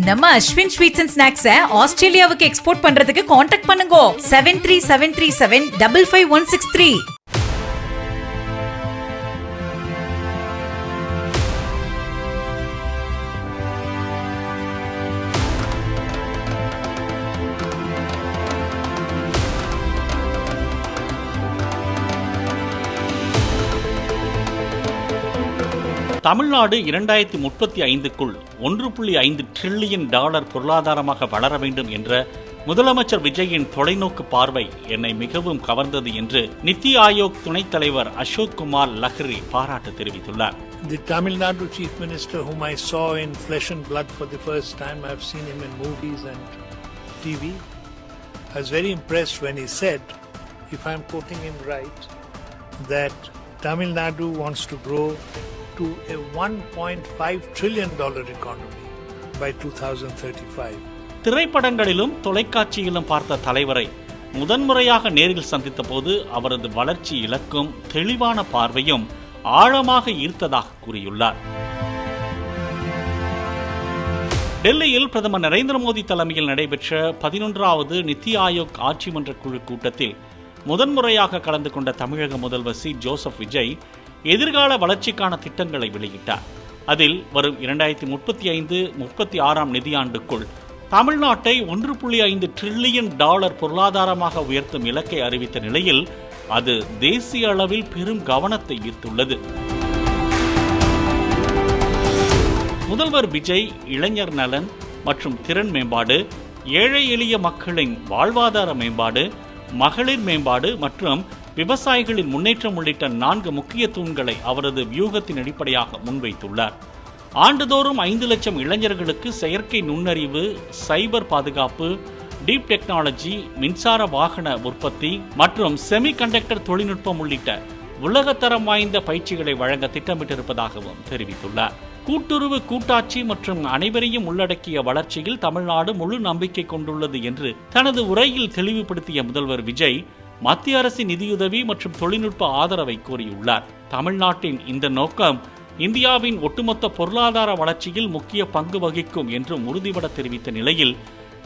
நம்ம Ashwin sweets and ஸ்நாக்ஸை ஆஸ்திரேலியாவுக்கு export பண்றதுக்கு காண்டாக்ட் பண்ணுங்க 7373755163. தமிழ்நாடு 2035க்குள் $1.5 டிரில்லியன் பொருளாதாரமாக வளர வேண்டும் என்ற முதலமைச்சர் விஜயின் தொலைநோக்கு பார்வை என்னை மிகவும் கவர்ந்தது என்று நித்தி ஆயோக் துணைத் தலைவர் அசோக் குமார் லஹிரி பாராட்டு தெரிவித்துள்ளார். The Tamil Nadu Chief Minister, whom I saw in flesh and blood for the first time, I have seen him in movies and TV, I was very impressed when he said, if I am quoting him right, that Tamil Nadu wants to grow to a $1.5 trillion economy by 2035. திரைப்படங்களிலும் தொலைக்காட்சியிலும் பார்த்த தலைவரை முதன்முறையாக நேரில் சந்தித்த போது அவரது வளர்ச்சி இலக்கும் தெளிவான பார்வையும் ஆழமாக ஈர்த்ததாக கூறியுள்ளார். டெல்லியில் பிரதமர் நரேந்திர மோடி தலைமையில் நடைபெற்ற 11வது நித்தி ஆயோக் ஆட்சி மன்ற குழு கூட்டத்தில் முதன்முறையாக கலந்து கொண்ட தமிழக முதல்வர் சி ஜோசப் விஜய் எதிர்கால வளர்ச்சிக்கான திட்டங்களை வெளியிட்டார். அதில் வரும் 2035-36 நிதியாண்டுக்குள் தமிழ்நாட்டை $1.5 டிரில்லியன் பொருளாதாரமாக உயர்த்தும் இலக்கை அறிவித்த நிலையில் அது தேசிய அளவில் பெரும் கவனத்தை ஈர்த்துள்ளது. முதல்வர் விஜய் இளைஞர் நலன் மற்றும் திறன் மேம்பாடு, ஏழை எளிய மக்களின் வாழ்வாதார மேம்பாடு, மகளிர் மேம்பாடு மற்றும் விவசாயிகளின் முன்னேற்றம் உள்ளிட்ட 4 முக்கிய தூண்களை அவரது வியூகத்தின் அடிப்படையாக முன்வைத்துள்ளார். ஆண்டுதோறும் 5 லட்சம் இளைஞர்களுக்கு செயற்கை நுண்ணறிவு, சைபர் பாதுகாப்பு, டீப் டெக்னாலஜி, மின்சார வாகன உற்பத்தி மற்றும் செமிகண்டக்டர் தொழில்நுட்பம் உள்ளிட்ட உலகத்தரம் வாய்ந்த பயிற்சிகளை வழங்க திட்டமிட்டிருப்பதாகவும் தெரிவித்துள்ளார். கூட்டுறவு, கூட்டாட்சி மற்றும் அனைவரையும் உள்ளடக்கிய வளர்ச்சியில் தமிழ்நாடு முழு நம்பிக்கை கொண்டுள்ளது என்று தனது உரையில் தெளிவுபடுத்திய முதல்வர் விஜய் மத்திய அரசின் நிதியுதவி மற்றும் தொழில்நுட்ப ஆதரவை கோரியுள்ளார். தமிழ்நாட்டின் இந்த நோக்கம் இந்தியாவின் ஒட்டுமொத்த பொருளாதார வளர்ச்சியில் முக்கிய பங்கு வகிக்கும் என்றும் உறுதிபட தெரிவித்த நிலையில்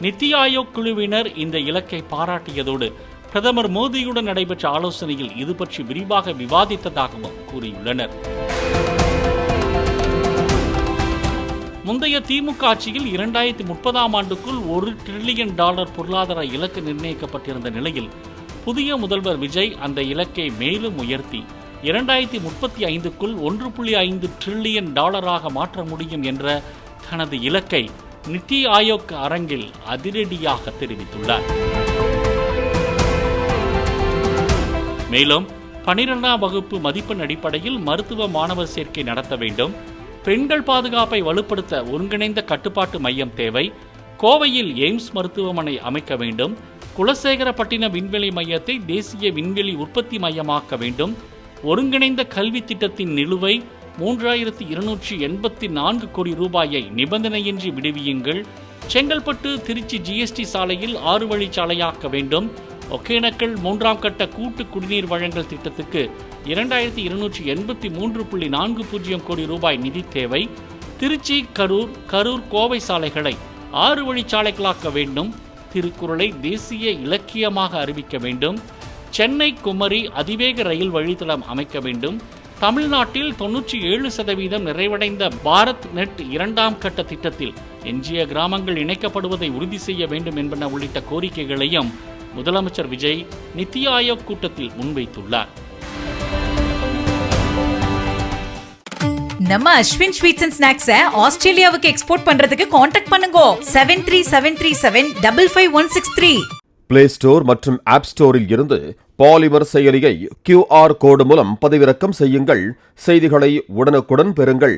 நித்தி ஆயோக் குழுவினர் இந்த இலக்கை பாராட்டியதோடு பிரதமர் மோடியுடன் நடைபெற்ற ஆலோசனையில் இது பற்றி விரிவாக விவாதித்ததாகவும் கூறியுள்ளனர். முந்தைய திமுக ஆட்சியில் 2030ஆம் ஆண்டுக்குள் $1 டிரில்லியன் பொருளாதார இலக்கு நிர்ணயிக்கப்பட்டிருந்த நிலையில் புதிய முதல்வர் விஜய் அந்த இலக்கை மேலும் உயர்த்தி 2035க்குள் $1.5 டிரில்லியன் மாற்ற முடியும் என்ற தனது இலக்கை நித்தி ஆயோக் அரங்கில் அதிரடியாக தெரிவித்துள்ளார். மேலும் 12ஆம் வகுப்பு மதிப்பெண் அடிப்படையில் மருத்துவ மாணவர் சேர்க்கை நடத்த வேண்டும், பெண்கள் பாதுகாப்பை வலுப்படுத்த ஒருங்கிணைந்த கட்டுப்பாட்டு மையம் தேவை, கோவையில் எய்ம்ஸ் மருத்துவமனை அமைக்க வேண்டும், குலசேகரப்பட்டினம் விண்வெளி மையத்தை தேசிய விண்வெளி உற்பத்தி மையமாக்க வேண்டும், ஒருங்கிணைந்த கல்வி திட்டத்தின் நிலுவை $3284 கோடி ரூபாயை நிபந்தனையின்றி விடுவியுங்கள், செங்கல்பட்டு திருச்சி GST சாலையில் 6 வழிச்சாலையாக்க வேண்டும், ஒகேனக்கல் 3ஆம் கட்ட கூட்டு குடிநீர் வழங்கல் திட்டத்துக்கு 2283.40 கோடி ரூபாய் நிதி தேவை, திருச்சி கரூர் கோவை சாலைகளை 6 வழிச்சாலைகளாக்க வேண்டும், திருக்குறளை தேசிய இலக்கியமாக அறிவிக்க வேண்டும், சென்னை குமரி அதிவேக ரயில் வழித்தடம் அமைக்க வேண்டும், தமிழ்நாட்டில் 97% நிறைவடைந்த பாரத் நெட் 2ஆம் கட்ட திட்டத்தில் எஞ்சிய கிராமங்கள் இணைக்கப்படுவதை உறுதி செய்ய வேண்டும் என்பன உள்ளிட்ட கோரிக்கைகளையும் முதலமைச்சர் விஜய் நித்தி ஆயோக் கூட்டத்தில் முன்வைத்துள்ளார். நம்ம அஸ்வின் ஸ்வீட்ஸ் அண்ட் ஸ்நாக்ஸை ஆஸ்திரேலியாவுக்கு எக்ஸ்போர்ட் பண்றதுக்கு காண்டாக்ட் பண்ணுங்க 7373755163. பிளே ஸ்டோர் மற்றும் ஆப் ஸ்டோரில் இருந்து பாலிமர் செயலியை QR கோடு மூலம் பதிவிறக்கம் செய்யுங்கள். செய்திகளை உடனுக்குடன் பெறுங்கள்.